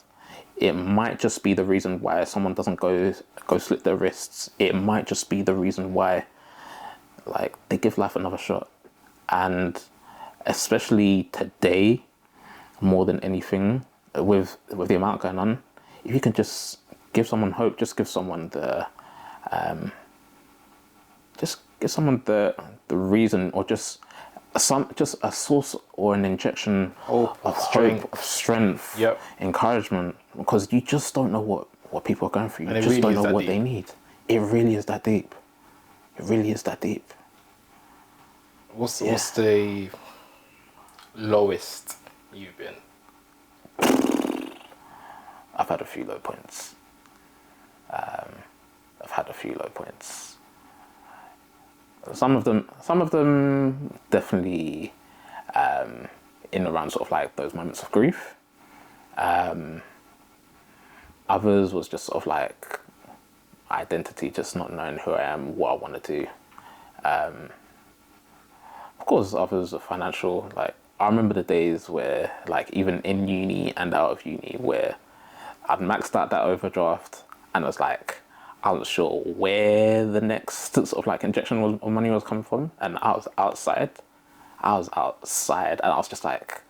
It might just be the reason why someone doesn't go slit their wrists. It might just be the reason why, like, they give life another shot. And especially today, more than anything, with the amount going on, if you can just give someone hope, just give someone the reason, or just a source or an injection of strength, yep. encouragement, because you just don't know what people are going through. You just don't know what they need. It really is that deep. It really is that deep. What's the lowest you've been? I've had a few low points. Some of them definitely in around sort of like those moments of grief. Others was just sort of like identity, just not knowing who I am, what I want to do. Of course, others are financial. Like, I remember the days where, like, even in uni and out of uni, where I'd maxed out that overdraft, and it was like, I wasn't sure where the next sort of like injection of money was coming from, and I was outside, and I was just like,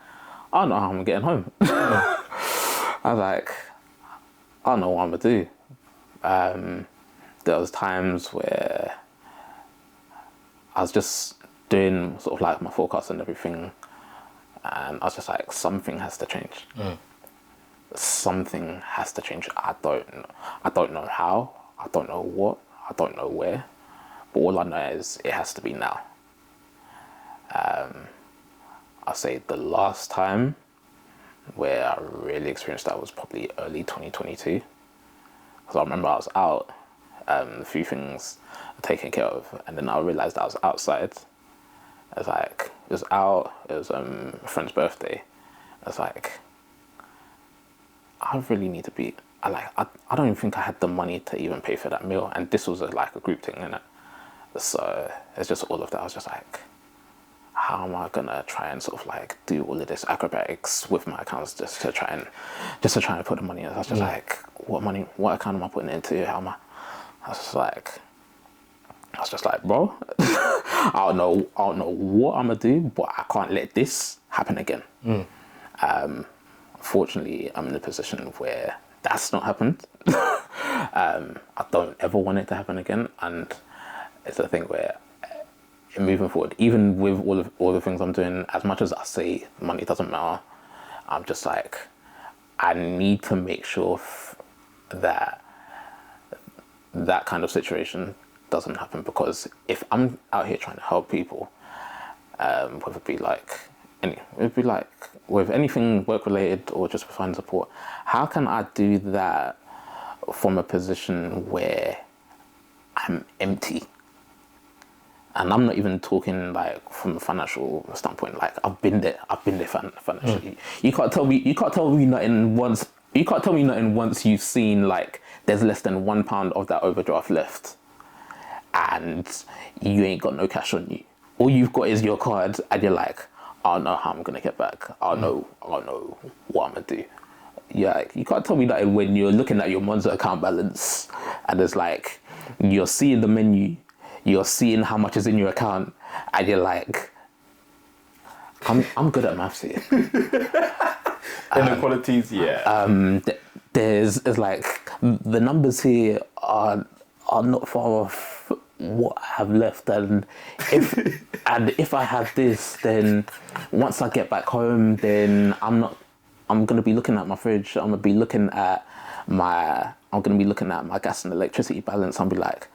I don't know how I'm getting home. I was like, I don't know what I'm gonna do. There was times where I was just doing sort of like my forecast and everything, and I was just like, something has to change. Something has to change. I don't know how, I don't know what, I don't know where, but all I know is it has to be now. I'll say the last time where I really experienced that was probably early 2022. Because I remember I was out, a few things taken care of, and then I realised I was outside. It was like, it was out, it was a friend's birthday. I was like, I really need to be, I don't even think I had the money to even pay for that meal. And this was like a group thing, innit? So it's just all of that. I was just like, how am I gonna try and sort of like do all of this acrobatics with my accounts just to try and put the money in? I was just like, what account am I putting it into? How am I was just like, bro, I don't know what I'm gonna do, but I can't let this happen again. Fortunately, I'm in a position where that's not happened. I don't ever want it to happen again, and it's a thing where moving forward, even with all the things I'm doing, as much as I say money doesn't matter, I'm just like, I need to make sure that that kind of situation doesn't happen, because if I'm out here trying to help people, whether it be like with anything work related or just find support, how can I do that from a position where I'm empty? And I'm not even talking like from a financial standpoint. Like I've been there financially. You can't tell me nothing once you've seen like there's less than £1 of that overdraft left, and you ain't got no cash on you. All you've got is your card, and you're like, I don't know how I'm gonna get back. I don't know what I'm gonna do. Yeah, you can't tell me that when you're looking at your Monzo account balance, and it's like you're seeing the menu, you're seeing how much is in your account, and you're like, I'm good at maths here. Inequalities, yeah. It's like the numbers here are not far off what I have left, and if I have this, then once I get back home, then I'm gonna be looking at my fridge. I'm gonna be looking at my gas and electricity balance. I'll be like,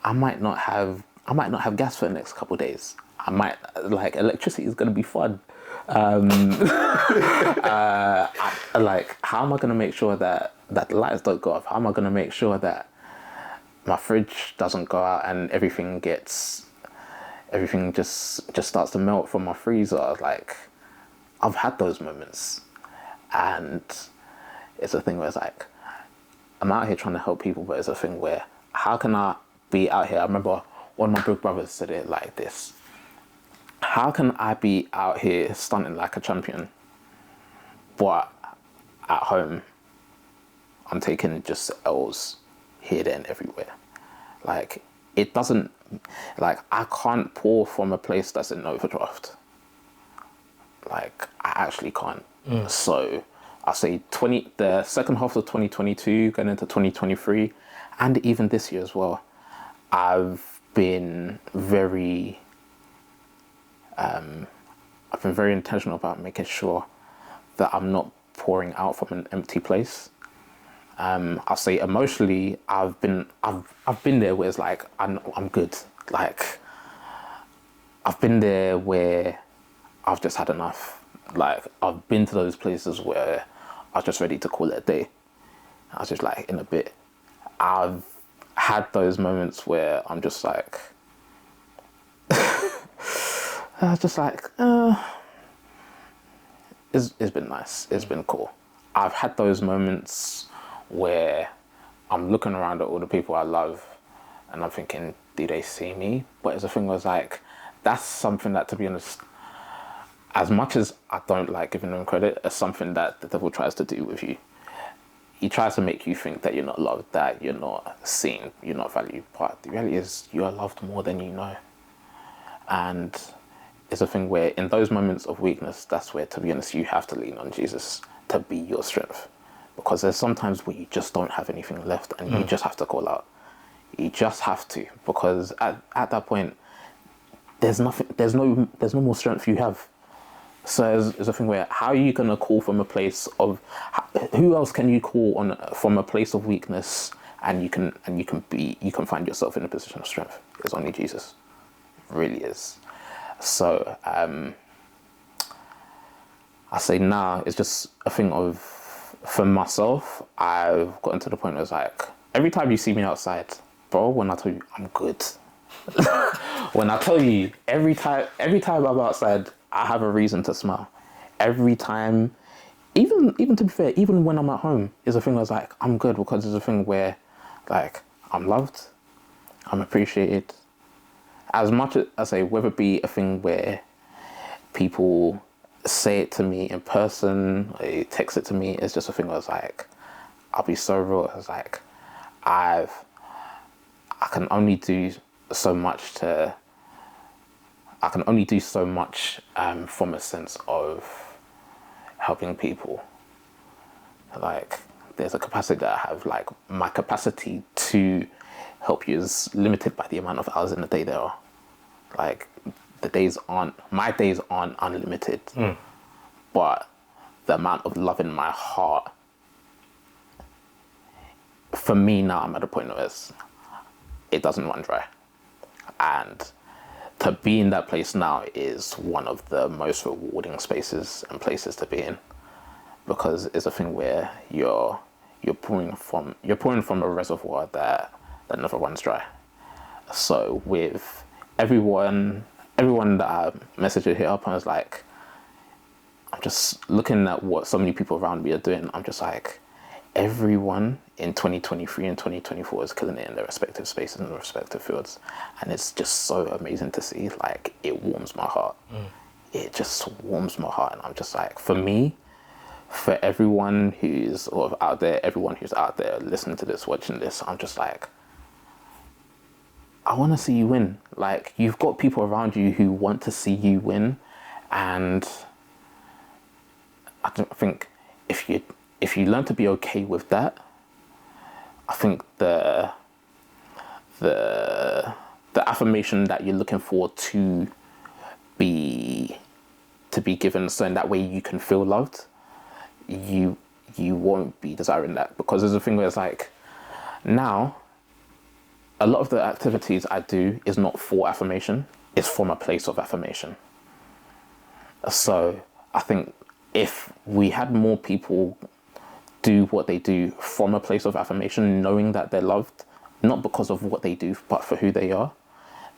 I might not have gas for the next couple of days. I might, like, electricity is gonna be fun. How am I gonna make sure that the lights don't go off? How am I gonna make sure that my fridge doesn't go out and everything just starts to melt from my freezer? Like, I've had those moments, and it's a thing where it's like, I'm out here trying to help people, but it's a thing where, how can I be out here? I remember one of my big brothers said it like this: how can I be out here stunting like a champion, but at home I'm taking just L's here, there, and everywhere? Like, it doesn't, like, I can't pour from a place that's in overdraft. Like, I actually can't. So I say the second half of 2022 going into 2023, and even this year as well, I've been very intentional about making sure that I'm not pouring out from an empty place. I'll say emotionally, I've been there where it's like, I'm good. Like, I've been there where I've just had enough. Like, I've been to those places where I was just ready to call it a day. I was just like, in a bit. I've had those moments where I'm just like, I was just like, it's been nice. It's been cool. I've had those moments where I'm looking around at all the people I love and I'm thinking, do they see me? But it's a thing where it's like, that's something that, to be honest, as much as I don't like giving them credit, it's something that the devil tries to do with you. He tries to make you think that you're not loved, that you're not seen, you're not valued. But the reality is, you are loved more than you know. And it's a thing where in those moments of weakness, that's where, to be honest, you have to lean on Jesus to be your strength. Because there's sometimes where you just don't have anything left, and you just have to call out. You just have to, because at that point, there's no more strength you have. So it's a thing where, how are you gonna call from a place of, who else can you call on from a place of weakness, and you can find yourself in a position of strength? It's only Jesus. It really is. So I say now it's just a thing of, for myself, I've gotten to the point where it's like, every time you see me outside, bro, when I tell you I'm good, when I tell you every time I'm outside, I have a reason to smile. Every time, even to be fair, even when I'm at home, is a thing that's like, I'm good, because it's a thing where, like, I'm loved, I'm appreciated. As much as I say, whether it be a thing where people say it to me in person, or they text it to me, it's just a thing where it's like, I'll be so real. It's like, I can only do so much from a sense of helping people. Like, there's a capacity that I have. Like, my capacity to help you is limited by the amount of hours in the day there are. Like, my days aren't unlimited, but the amount of love in my heart, for me now, I'm at a point where it doesn't run dry. And to be in that place now is one of the most rewarding spaces and places to be in, because it's a thing where you're pouring from a reservoir that never runs dry. So with everyone that I messaged hit up, I was like, I'm just looking at what so many people around me are doing. I'm just like, everyone in 2023 and 2024 is killing it in their respective spaces and their respective fields. And it's just so amazing to see. Like, it warms my heart. It just warms my heart. And I'm just like, for me, for everyone who's sort of out there, everyone who's out there listening to this, watching this, I'm just like, I want to see you win. Like, you've got people around you who want to see you win. And I think if you learn to be okay with that, I think the affirmation that you're looking for to be given, so in that way you can feel loved, you won't be desiring that. Because there's a thing where it's like, now a lot of the activities I do is not for affirmation, it's from a place of affirmation. So I think if we had more people do what they do from a place of affirmation, knowing that they're loved, not because of what they do, but for who they are,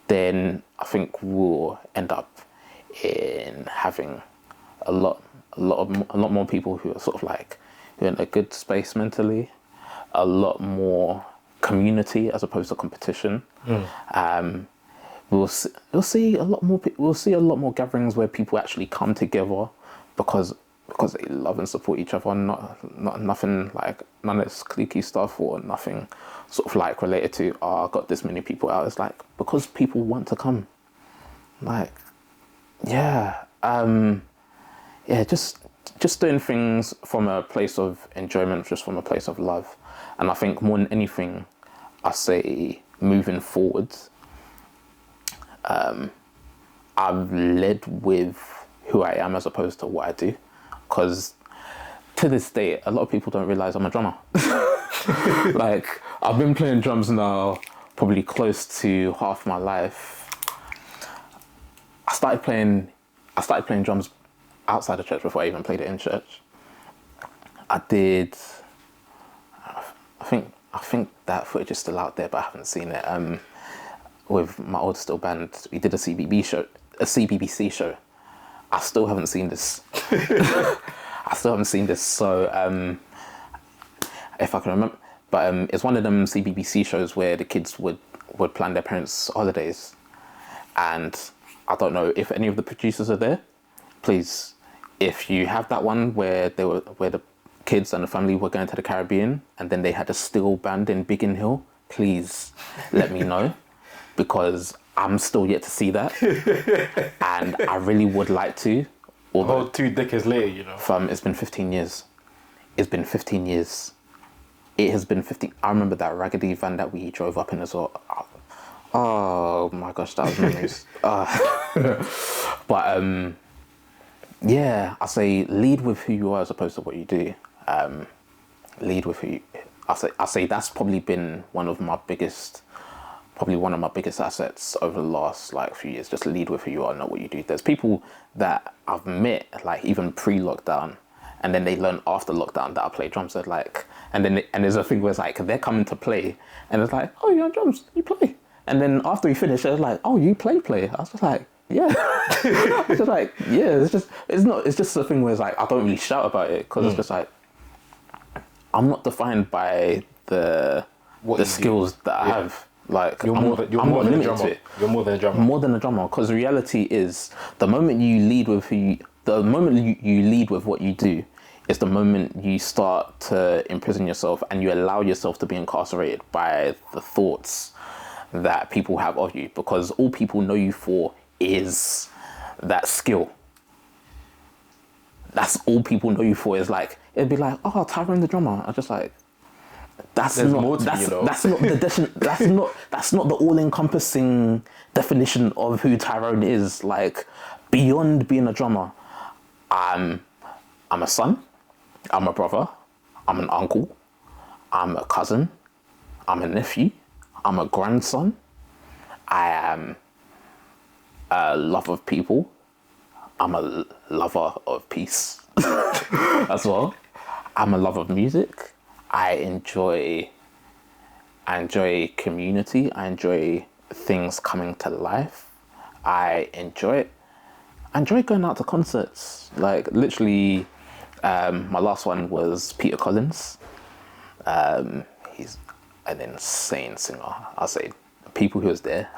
then I think we'll end up in having a lot more people who are sort of like, who are in a good space mentally, a lot more community as opposed to competition. We'll see a lot more gatherings where people actually come together because they love and support each other, not nothing like, none of this cliquey stuff or nothing sort of like related to, I got this many people out. It's like, because people want to come. Like, just doing things from a place of enjoyment, just from a place of love. And I think more than anything, I say moving forward, I've led with who I am as opposed to what I do. Because to this day, a lot of people don't realize I'm a drummer. Like, I've been playing drums now probably close to half my life. I started playing drums outside of church before I even played it in church. I think that footage is still out there, but I haven't seen it. With my old still band, we did a CBBC show. I still haven't seen this. So if I can remember, but it's one of them CBBC shows where the kids would plan their parents' holidays, and I don't know if any of the producers are there. Please, if you have that one where the kids and the family were going to the Caribbean and then they had a steel band in Biggin Hill, please let me know, because I'm still yet to see that, and I really would like to. Although 2 decades later, you know. It's been 15 years. It's been 15 years. It has been 15. I remember that raggedy van that we drove up in as well. Oh my gosh, that was memories. But yeah, I say lead with who you are as opposed to what you do. Lead with who you. I say that's probably been one of my biggest probably one of my biggest assets over the last like few years. Just lead with who you are, not what you do. There's people that I've met like even pre-lockdown, and then they learn after lockdown that I play drums. They're like, and there's a thing where it's like they're coming to play, and it's like, oh, you're on drums, you play. And then after we finish, they're like, oh, you play. I was just like, yeah. It's just like, yeah. It's just a thing where it's like I don't really shout about it because it's just like I'm not defined by the skills that I have. Like you're more than a drummer. You're more than a drummer. More than a drummer, because the reality is the moment you lead with you lead with what you do is the moment you start to imprison yourself and you allow yourself to be incarcerated by the thoughts that people have of you, because all people know you for is that skill. That's all people know you for, is like, it'd be like, oh, Tyrone the drummer. I'm just like, that's not the all-encompassing definition of who Tyrone is. Like, beyond being a drummer, I'm a son, I'm a brother, I'm an uncle, I'm a cousin, I'm a nephew, I'm a grandson, I am a lover of people, I'm a lover of peace as well. I'm a lover of music. I enjoy community. I enjoy things coming to life. I enjoy going out to concerts. Like literally, my last one was Peter Collins. He's an insane singer. I'll say the people who was there,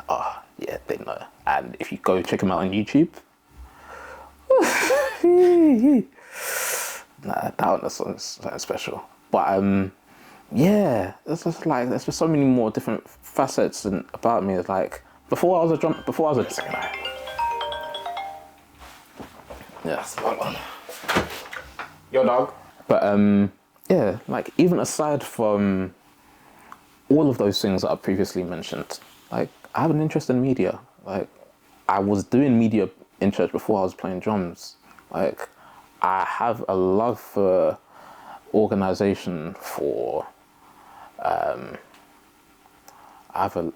yeah, they know. And if you go check him out on YouTube, that one is something special. But yeah, there's just so many more different facets about me. It's like before I was a yeah, spot on. Yo, dog. But yeah, like even aside from all of those things that I previously mentioned, like I have an interest in media. Like I was doing media in church before I was playing drums. Like I have a love for organization, for I have an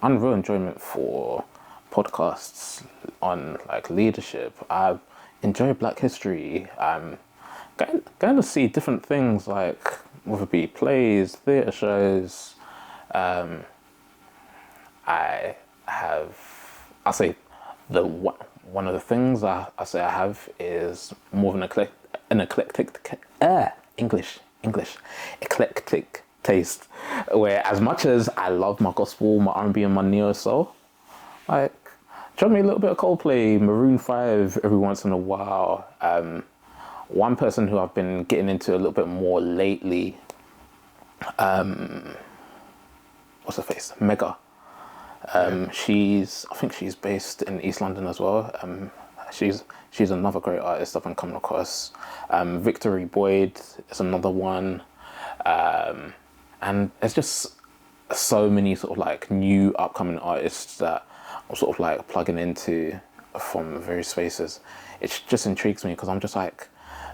unreal enjoyment for podcasts on like leadership. I enjoy Black history. Going to see different things, like whether it be plays, theatre shows. I'll say one of the things I say I have is more of an eclectic taste, where as much as I love my gospel, my R&B and my neo soul, like drop me a little bit of Coldplay, Maroon 5 every once in a while. One person who I've been getting into a little bit more lately, what's her face? Mega. I think she's based in East London as well. She's another great artist I've been coming across. Victory Boyd is another one. And there's just so many sort of like new upcoming artists that I'm sort of like plugging into from various spaces. It just intrigues me because I'm just like,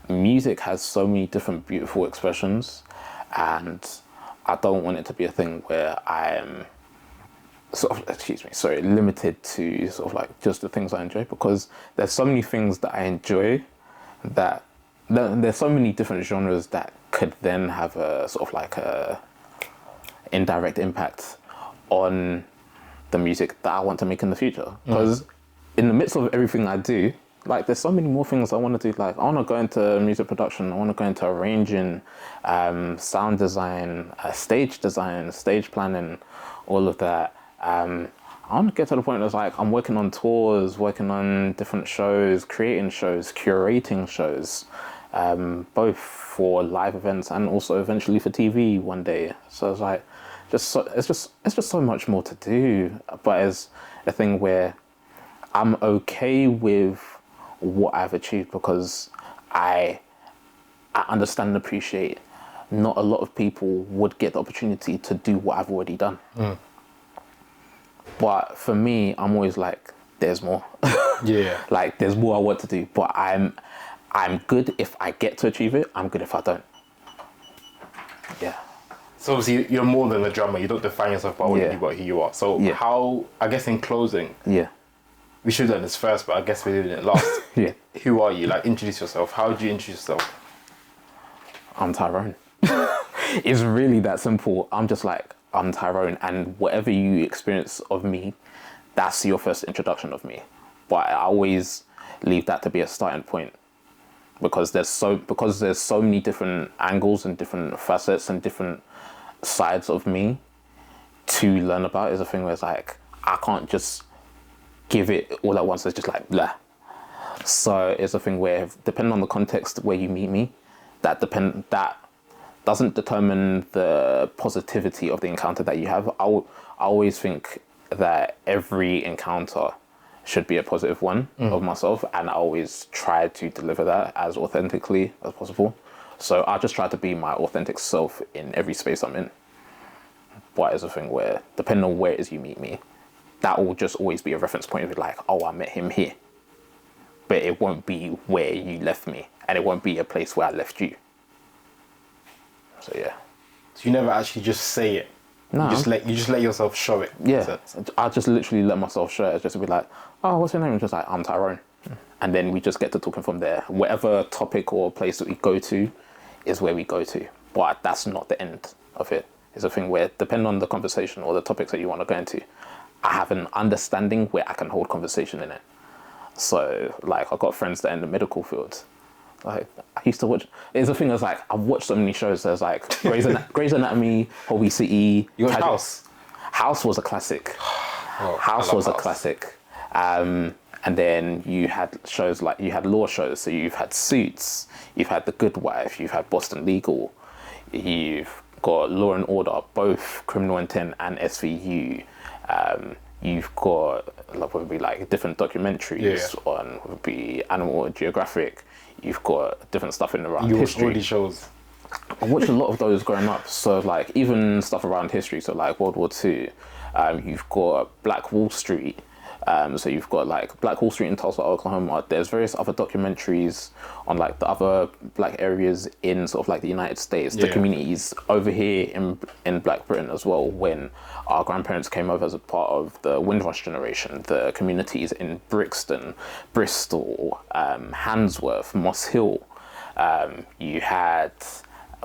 music has so many different beautiful expressions, and I don't want it to be a thing where I am limited to sort of like just the things I enjoy, because there's so many things that I enjoy that there's so many different genres that could then have a sort of like a indirect impact on the music that I want to make in the future. Because in the midst of everything I do, like there's so many more things I want to do. Like I want to go into music production, I want to go into arranging, sound design, stage planning, all of that. I want to get to the point where it's like I'm working on tours, working on different shows, creating shows, curating shows, both for live events and also eventually for TV one day. So it's like, it's just so much more to do. But it's a thing where I'm okay with what I've achieved, because I understand and appreciate not a lot of people would get the opportunity to do what I've already done. But for me, I'm always like, there's more. Yeah. Like there's more I want to do, but I'm good if I get to achieve it. I'm good if I don't. Yeah. So obviously you're more than a drummer. You don't define yourself by what who you are. So how, I guess in closing, we should have done this first, but I guess we're doing it last. Who are you? Like, introduce yourself. How do you introduce yourself? I'm Tyrone. It's really that simple. I'm just like, I'm Tyrone, and whatever you experience of me, that's your first introduction of me. But I always leave that to be a starting point, because there's so many different angles and different facets and different sides of me to learn about. Is a thing where it's like, I can't just give it all at once. It's just like blah. So it's a thing where, depending on the context where you meet me, that doesn't determine the positivity of the encounter that you have. I always think that every encounter should be a positive one of myself, and I always try to deliver that as authentically as possible. So I just try to be my authentic self in every space I'm in. But it's a thing where, depending on where it is you meet me, that will just always be a reference point of like, oh, I met him here. But it won't be where you left me, and it won't be a place where I left you. So yeah. So you never actually just say it. No. You just let yourself show it. Yeah. I just literally let myself show it. Just to be like, oh, what's your name? And just like, I'm Tyrone. And then we just get to talking from there. Whatever topic or place that we go to is where we go to. But that's not the end of it. It's a thing where, depending on the conversation or the topics that you want to go into, I have an understanding where I can hold conversation in it. So, like, I've got friends that are in the medical field. Like, I used to watch. It's a thing that's like, I've watched so many shows. There's like Grey's Anatomy, Hobby City. You watched House? House was a classic. House was a classic. And then you had shows like, you had law shows. So you've had Suits, you've had The Good Wife, you've had Boston Legal, you've got Law and Order, both Criminal Intent and SVU. You've got would be like different documentaries on would be Animal Geographic. You've got different stuff in around history. You watch all these shows. I watched a lot of those growing up. So like even stuff around history. So like World War II. You've got Black Wall Street. So you've got like Black Wall Street in Tulsa, Oklahoma. There's various other documentaries on like the other black areas in sort of like the United States, the communities over here in Black Britain as well, when our grandparents came over as a part of the Windrush generation, the communities in Brixton, Bristol, Handsworth, Moss Hill. You had,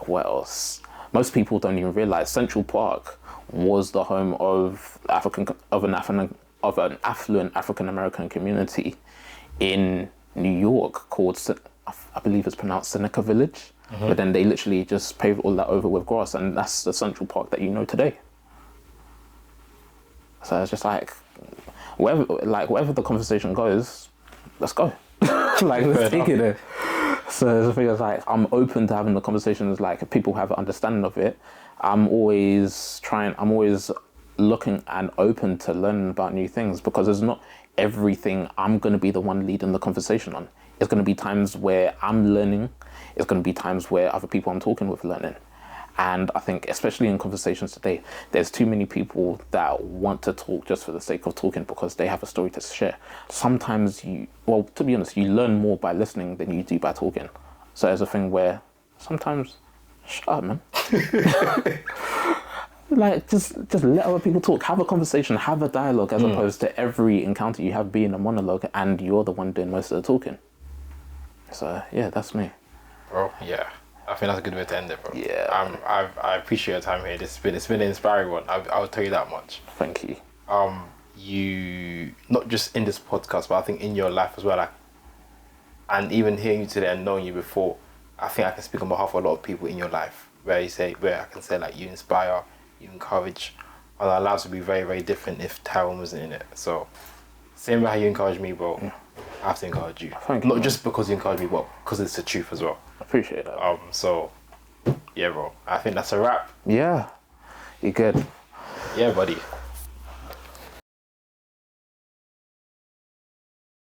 what else? Most people don't even realize Central Park was the home of an affluent African-American community in New York called, I believe it's pronounced Seneca Village, but then they literally just paved all that over with grass, and that's the Central Park that you know today. So it's just like, wherever the conversation goes, let's go. Like, let's take it there. So the thing is, like, I'm open to having the conversations, like, if people have an understanding of it. I'm always looking and open to learning about new things, because there's not everything I'm going to be the one leading the conversation on. It's going to be times where I'm learning. It's going to be times where other people I'm talking with are learning. And I think, especially in conversations today, there's too many people that want to talk just for the sake of talking because they have a story to share. Sometimes to be honest, you learn more by listening than you do by talking. So there's a thing where sometimes, shut up, man. Like, just let other people talk, have a conversation, have a dialogue, as opposed to every encounter you have being a monologue and you're the one doing most of the talking. So yeah, that's me. Bro, yeah. I think that's a good way to end it, bro. Yeah. I appreciate your time here. It's been an inspiring one. I'll tell you that much. Thank you. You, not just in this podcast, but I think in your life as well. Like, and even hearing you today and knowing you before, I think I can speak on behalf of a lot of people in your life. Where I can say like, you inspire, you encourage, and our lives would be very, very different if Tyrone wasn't in it. So, same way how you encourage me, bro. Yeah. I have to encourage you. Thank you. Not just because you encourage me, but because it's the truth as well. I appreciate that. So, yeah, bro. I think that's a wrap. Yeah. You're good. Yeah, buddy.